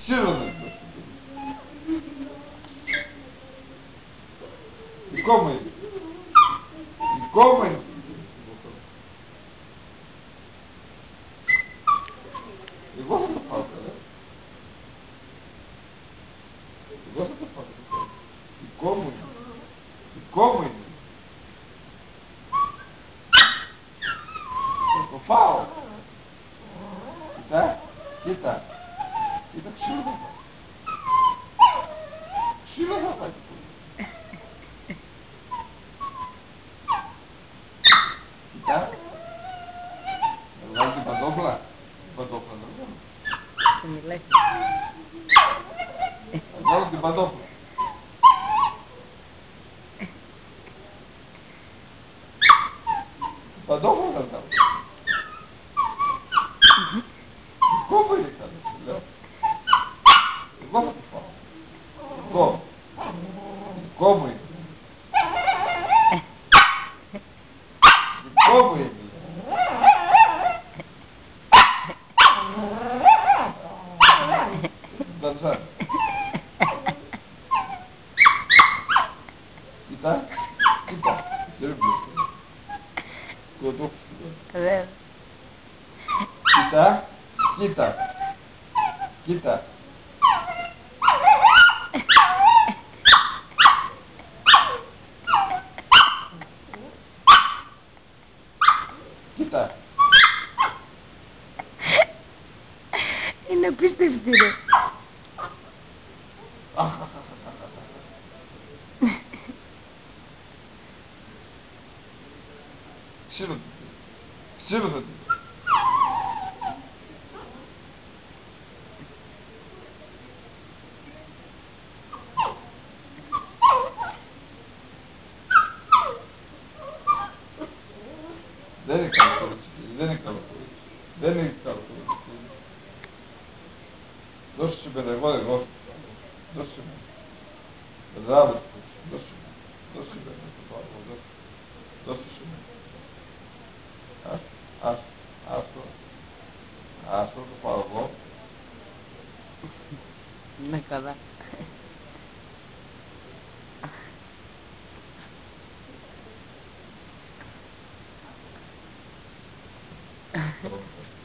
Ξέρω δεν το σου. Δικό μου είναι. Δικό μου είναι. Εγώ θα το πάω καλά. Εγώ θα το πάω. Δικό μου είναι. Δικό μου είναι. Θα το φάω. Κοίτα, κοίτα. Κοίτα, ξύλο θα πάω. Ξύλο θα πάει. Κοίτα. Να βγάλω την παντόφλα. Την παντόφλα να βγάλω. Σου μιλάει. Να βγάλω την παντόφλα. Την παντόφλα να βγάλω. Δικό μου είναι καλά, σου λέω. Εγώ θα το φάω. Εγώ. Δικό μου είναι. Δικό μου είναι. Δανσά. Κοίτα. Κοίτα. Δεν βλέπω. Κοντό. Βέβαια. Κοίτα. Κοίτα. Κοίτα. Κοίτα. Είναι απίστευτη ρε. Ξύλο. Ξύλο θα δει. Δεν είναι καλό κορίτσι. Δεν είναι καλό κορίτσι. Δεν είναι καλό κορίτσι. Δώσε σου πέρα, εγώ. Δώσε σου. Μπράβο σου. Δώσε σου. Δώσε σου πέρα, το πάω εγώ. Δώσε σου. Άστο. Άστο, το πάω εγώ. Ναι, καλά. Thank you.